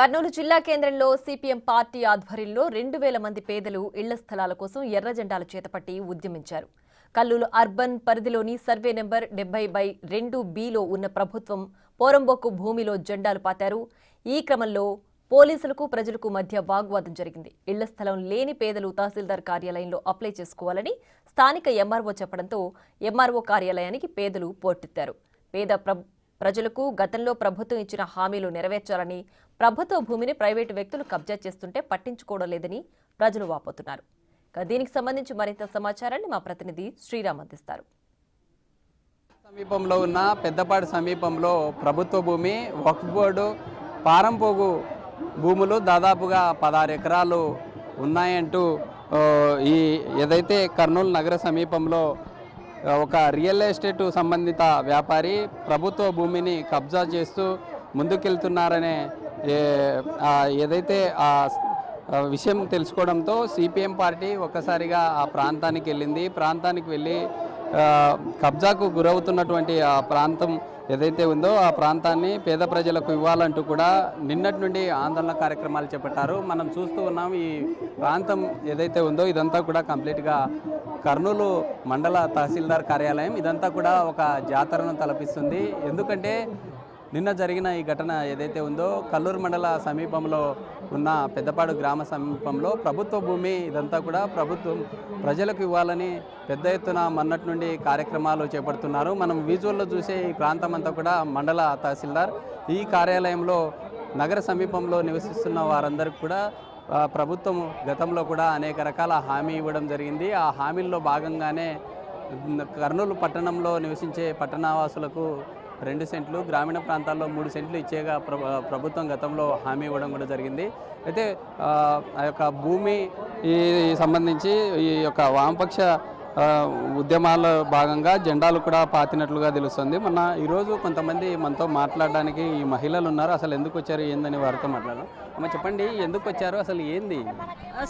కర్నూలు జిల్లా కేంద్రంలో CPM party ఆధ్వర్యంలో 2000 మంది పేదలు ఇళ్ల స్థలాల కోసం ఎర్ర జెండాలు చేతపట్టి ఉద్యమించారు. కల్లూరు అర్బన్ పరిధిలోని సర్వే నెంబర్ 70/2Bలో ఉన్న ప్రభుత్వం పోరంబోకు భూమిలో జెండాలు పాతారు. ఈ క్రమంలో పోలీసులకు ప్రజలకు మధ్య వాగ్వాదం జరిగింది. ఇళ్ల స్థలం లేని పేదలు తహసీల్దార్ కార్యాలయంలో అప్లై చేసుకోవాలని స్థానిక ఎంఆర్ఓ చెప్పడంతో ఎంఆర్ఓ కార్యాలయానికి పేదలు పోటెత్తారు. ప్రజలకు గతంలో ప్రభుత్వం ఇచ్చిన హామీలు నెరవేర్చాలని, ప్రభుత్వ భూమిని ప్రైవేటు వ్యక్తులు కబ్జా చేస్తుంటే పట్టించుకోవడం లేదని ప్రజలు వాపోతున్నారు. దీనికి సంబంధించి మరింత సమాచారాన్ని మా ప్రతినిధి శ్రీరామ్ అందిస్తారు. సమీపంలో ఉన్న పెద్దపాడు సమీపంలో ప్రభుత్వ భూమి వక్ఫ్ బోర్డు పారంపోగు భూములు దాదాపుగా 16 ఎకరాలు ఉన్నాయంటూ ఏదైతే కర్నూలు నగర సమీపంలో ఒక రియల్ ఎస్టేట్ సంబంధిత వ్యాపారి ప్రభుత్వ భూమిని కబ్జా చేస్తూ ముందుకెళ్తున్నారనే ఏదైతే ఆ విషయం తెలుసుకోవడంతో సిపిఎం పార్టీ ఒక్కసారిగా ఆ ప్రాంతానికి వెళ్ళింది. ప్రాంతానికి వెళ్ళి కబ్జాకు గురవుతున్నటువంటి ఆ ప్రాంతం ఏదైతే ఉందో ఆ ప్రాంతాన్ని పేద ప్రజలకు ఇవ్వాలంటూ కూడా నిన్నటి నుండి ఆందోళన కార్యక్రమాలు చేపట్టారు. మనం చూస్తూ ఉన్నాం ఈ ప్రాంతం ఏదైతే ఉందో ఇదంతా కూడా కంప్లీట్గా కర్నూలు మండల తహసీల్దార్ కార్యాలయం. ఇదంతా కూడా ఒక జాతరను తలపిస్తుంది. ఎందుకంటే నిన్న జరిగిన ఈ ఘటన ఏదైతే ఉందో కల్లూరు మండల సమీపంలో ఉన్న పెద్దపాడు గ్రామ సమీపంలో ప్రభుత్వ భూమి ఇదంతా కూడా ప్రభుత్వం ప్రజలకు ఇవ్వాలని పెద్ద ఎత్తున మొన్నటి నుండి కార్యక్రమాలు చేపడుతున్నారు. మనం విజువల్లో చూసే ఈ ప్రాంతం అంతా కూడా మండల తహసీల్దార్ ఈ కార్యాలయంలో నగర సమీపంలో నివసిస్తున్న వారందరికీ కూడా ప్రభుత్వం గతంలో కూడా అనేక రకాల హామీ ఇవ్వడం జరిగింది. ఆ హామీల్లో భాగంగానే కర్నూలు పట్టణంలో నివసించే పట్టణవాసులకు 2 సెంట్లు, గ్రామీణ ప్రాంతాల్లో 3 సెంట్లు ఇచ్చేగా ప్రభుత్వం గతంలో హామీ ఇవ్వడం కూడా జరిగింది. అయితే ఆ యొక్క భూమి సంబంధించి ఈ యొక్క వామపక్ష ఉద్యమాల భాగంగా జెండాలు కూడా పాతినట్లుగా తెలుస్తుంది. ఈరోజు కొంతమంది మనతో మాట్లాడడానికి ఈ మహిళలు ఉన్నారు. అసలు ఎందుకు వచ్చారు ఏందని వారితో మాట్లాడారు. అమ్మ చెప్పండి, ఎందుకు వచ్చారు, అసలు ఏంది?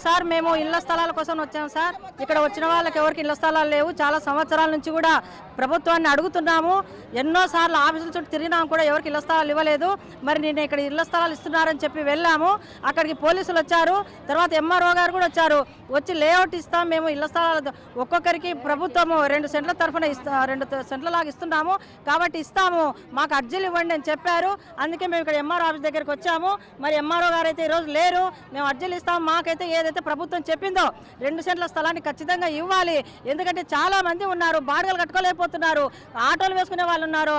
సార్ మేము ఇళ్ల స్థలాల కోసం వచ్చాము సార్. ఇక్కడ వచ్చిన వాళ్ళకి ఎవరికి ఇళ్ల స్థలాలు లేవు. చాలా సంవత్సరాల నుంచి కూడా ప్రభుత్వాన్ని అడుగుతున్నాము. ఎన్నోసార్లు ఆఫీసుల చుట్టూ తిరిగినాము కూడా ఎవరికి ఇళ్ల స్థలాలు ఇవ్వలేదు. మరి నేను ఇక్కడ ఇళ్ల స్థలాలు ఇస్తున్నారని చెప్పి వెళ్ళాము. అక్కడికి పోలీసులు వచ్చారు, తర్వాత ఎంఆర్ఓ గారు కూడా వచ్చారు. వచ్చి లేఅవుట్ ఇస్తాం మేము ఇళ్ల స్థలాలు ఒక్కొక్కరికి ప్రభుత్వము 2 సెంట్ల తరఫున 2 సెంట్ల లాగా ఇస్తున్నాము కాబట్టి ఇస్తాము, మాకు అర్జీలు ఇవ్వండి అని చెప్పారు. అందుకే మేము ఇక్కడ ఎంఆర్ఓ ఆఫీస్ దగ్గరికి వచ్చాము. మరి ఎంఆర్ఓ గారు అయితే ఈరోజు లేరు. మేము అర్జీలు ఇస్తాము, మాకైతే ఏదైతే ప్రభుత్వం చెప్పిందో 2 సెంట్ల స్థలాన్ని ఖచ్చితంగా ఇవ్వాలి. ఎందుకంటే చాలా మంది ఉన్నారు, బాడుగలు కట్టుకోలేకపోతున్నారు, ఆటోలు వేసుకునే వాళ్ళు ఉన్నారు,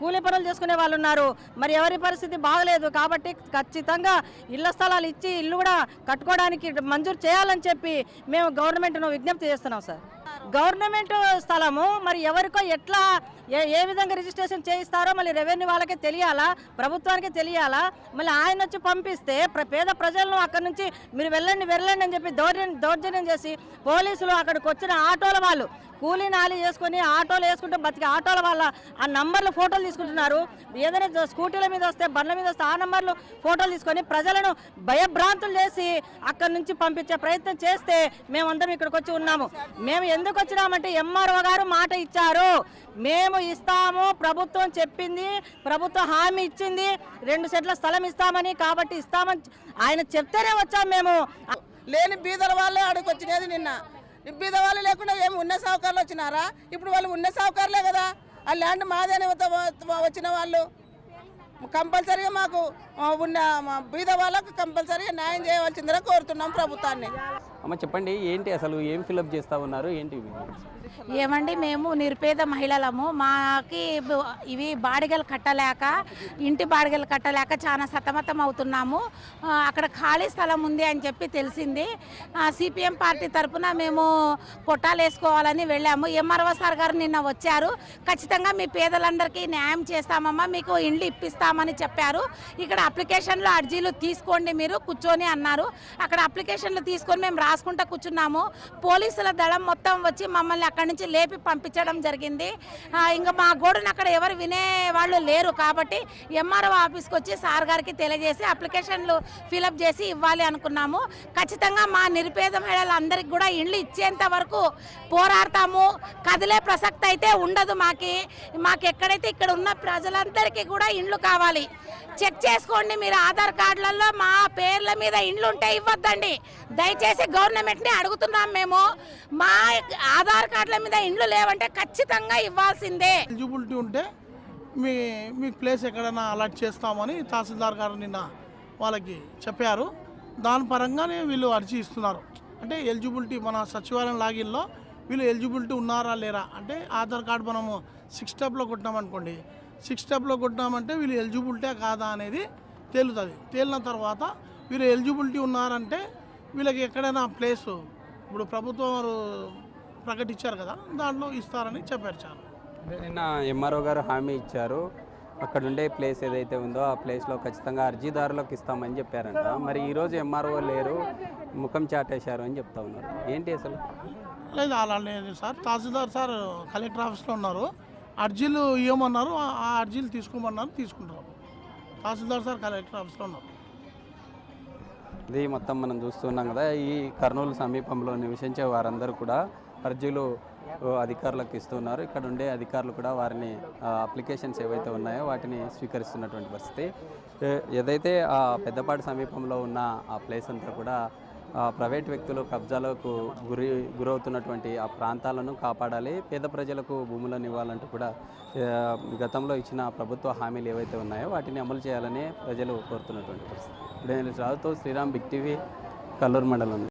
కూలీ పనులు చేసుకునే వాళ్ళు ఉన్నారు. మరి ఎవరి పరిస్థితి బాగలేదు కాబట్టి ఖచ్చితంగా ఇళ్ల స్థలాలు ఇచ్చి ఇల్లు కూడా కట్టుకోవడానికి మంజూరు చేయాలని చెప్పి మేము గవర్నమెంట్ను విజ్ఞప్తి చేస్తున్నాం సార్. గవర్నమెంట్ స్థలము మరి ఎవరికో ఎట్లా ఏ విధంగా రిజిస్ట్రేషన్ చేయిస్తారో మళ్ళీ రెవెన్యూ వాళ్ళకే తెలియాలా, ప్రభుత్వానికి తెలియాలా. మళ్ళీ ఆయన వచ్చి పంపిస్తే పేద ప్రజలను అక్కడి నుంచి మీరు వెళ్ళండి అని చెప్పి దౌర్జన్యం చేసి పోలీసులు అక్కడికి వచ్చిన ఆటోల వాళ్ళు కూలీ నాలి చేసుకుని ఆటోలు వేసుకుంటూ బతికి ఆటోల వాళ్ళ ఆ నంబర్లు ఫోటోలు తీసుకుంటున్నారు. ఏదైనా స్కూటీల మీద వస్తే బండ్ల మీద వస్తే ఆ నంబర్లు ఫోటోలు తీసుకొని ప్రజలను భయభ్రాంతులు చేసి అక్కడి నుంచి పంపించే ప్రయత్నం చేస్తే మేమందరం ఇక్కడికి వచ్చి ఉన్నాము. మేము ఎందుకు వచ్చినామంటే ఎంఆర్ఓ గారు మాట ఇచ్చారు, మేము ఇస్తాము, ప్రభుత్వం చెప్పింది, ప్రభుత్వం హామీ ఇచ్చింది 2 సెంట్ల స్థలం ఇస్తామని, కాబట్టి ఇస్తామని ఆయన చెప్తేనే వచ్చాము. మేము లేని బీదల వాళ్ళే అడిగి వచ్చినది. నిన్న బీద వాళ్ళు లేకుండా ఏమి ఉన్న సౌకర్యాలు వచ్చినారా? ఇప్పుడు వాళ్ళు ఉన్న సౌకర్యాలే కదా. ఆ ల్యాండ్ మాదేనే వచ్చిన వాళ్ళు కంపల్సరీగా మాకు ఉన్న బీద వాళ్ళకు కంపల్సరీగా న్యాయం చేయవలసిందిగా కోరుతున్నాం ప్రభుత్వాన్ని. అమ్మ చెప్పండి, ఏంటి అసలు ఏం ఫిలప్ చేస్తా ఉన్నారు, ఏంటి? ఏమండి, మేము నిరుపేద మహిళలము. మాకి ఇవి బాడిగలు కట్టలేక, ఇంటి బాడిగలు కట్టలేక చాలా సతమతం అవుతున్నాము. అక్కడ ఖాళీ స్థలం ఉంది అని చెప్పి తెలిసింది. సిపిఎం పార్టీ తరఫున మేము కొట్టాలు వేసుకోవాలని వెళ్ళాము. ఎంఆర్ఓ సార్ గారు నిన్న వచ్చారు. ఖచ్చితంగా మీ పేదలందరికీ న్యాయం చేస్తామమ్మా, మీకు ఇండ్లు ఇప్పిస్తామని చెప్పారు. ఇక్కడ అప్లికేషన్లు అర్జీలు తీసుకోండి మీరు కూర్చొని అన్నారు. అక్కడ అప్లికేషన్లు తీసుకొని మేము రాసుకుంటూ కూర్చున్నాము. పోలీసుల దళం మొత్తం వచ్చి మమ్మల్ని అక్కడి నుంచి లేపి పంపించడం జరిగింది. ఇంకా మా గోడును అక్కడ ఎవరు వినే వాళ్ళు లేరు కాబట్టి ఎంఆర్ఓ ఆఫీస్కి వచ్చి సార్ గారికి తెలియజేసి అప్లికేషన్లు ఫిలప్ చేసి ఇవ్వాలి అనుకున్నాము. ఖచ్చితంగా మా నిరుపేద మహిళలందరికీ కూడా ఇండ్లు ఇచ్చేంత వరకు పోరాడతాము. కదిలే ప్రసక్తి అయితే ఉండదు. మాకు ఎక్కడైతే ఇక్కడ ఉన్న ప్రజలందరికీ కూడా ఇండ్లు కావాలి. చెక్ చేసుకోండి. చూసుకోండి మీరు ఆధార్ కార్డులలో మా పేర్ల మీద ఇండ్లు ఉంటే ఇవ్వద్దండి. దయచేసి గవర్నమెంట్ని అడుగుతున్నాం మేము. మా ఆధార్ కార్డుల మీద ఇండ్లు లేవంటే ఖచ్చితంగా ఇవ్వాల్సిందే. ఎలిజిబిలిటీ ఉంటే మీ ప్లేస్ ఎక్కడైనా అలాట్ చేస్తామని తహసీల్దార్ గారు నిన్న వాళ్ళకి చెప్పారు. దాని పరంగానే వీళ్ళు అర్జీ ఇస్తున్నారు. అంటే ఎలిజిబిలిటీ మన సచివాలయం లాగిన్లో వీళ్ళు ఎలిజిబిలిటీ ఉన్నారా లేరా అంటే ఆధార్ కార్డు మనము 6 స్టెప్లో కొట్టినామనుకోండి, 6 స్టెప్లో కొట్టినామంటే వీళ్ళు ఎలిజిబిలిటీ కాదా అనేది తేలుతుంది. తేలిన తర్వాత వీళ్ళు ఎలిజిబిలిటీ ఉన్నారంటే వీళ్ళకి ఎక్కడైనా ప్లేసు ఇప్పుడు ప్రభుత్వం వారు ప్రకటించారు కదా, దాంట్లో ఇస్తారని చెప్పారు. చాలా నిన్న ఎంఆర్ఓ గారు హామీ ఇచ్చారు, అక్కడ ఉండే ప్లేస్ ఏదైతే ఉందో ఆ ప్లేస్లో ఖచ్చితంగా అర్జీదారులకు ఇస్తామని చెప్పారంట. మరి ఈరోజు ఎంఆర్ఓ లేరు, ముఖం చాటేశారు అని చెప్తా ఉన్నారు. ఏంటి అసలు? లేదు అలా లేదు సార్. తహసీల్దార్ సార్ కలెక్టర్ ఆఫీస్లో ఉన్నారు. అర్జీలు ఇవ్వమన్నారు, ఆ అర్జీలు తీసుకోమన్నారు, తీసుకుంటారు. తహసీల్దార్ సార్ కలెక్టర్ ఆఫీస్లో ఉన్నారు. ఇది మొత్తం మనం చూస్తున్నాం కదా, ఈ కర్నూలు సమీపంలో నివసించే వారందరూ కూడా అర్జీలు అధికారులకు ఇస్తున్నారు. ఇక్కడ ఉండే అధికారులు కూడా వారిని అప్లికేషన్స్ ఏవైతే ఉన్నాయో వాటిని స్వీకరిస్తున్నటువంటి పరిస్థితి. ఏదైతే ఆ పెద్దపాటి సమీపంలో ఉన్న ఆ ప్లేస్ అంతా కూడా ప్రైవేట్ వ్యక్తులు కబ్జాలకు గురవుతున్నటువంటి ఆ ప్రాంతాలను కాపాడాలి, పేద ప్రజలకు భూములను ఇవ్వాలంటూ కూడా గతంలో ఇచ్చిన ప్రభుత్వ హామీలు ఏవైతే ఉన్నాయో వాటిని అమలు చేయాలని ప్రజలు కోరుతున్నటువంటి పరిస్థితి. ఇప్పుడు నేను రావుతో శ్రీరామ్, బిగ్ టీవీ, కల్లూరు మండలం.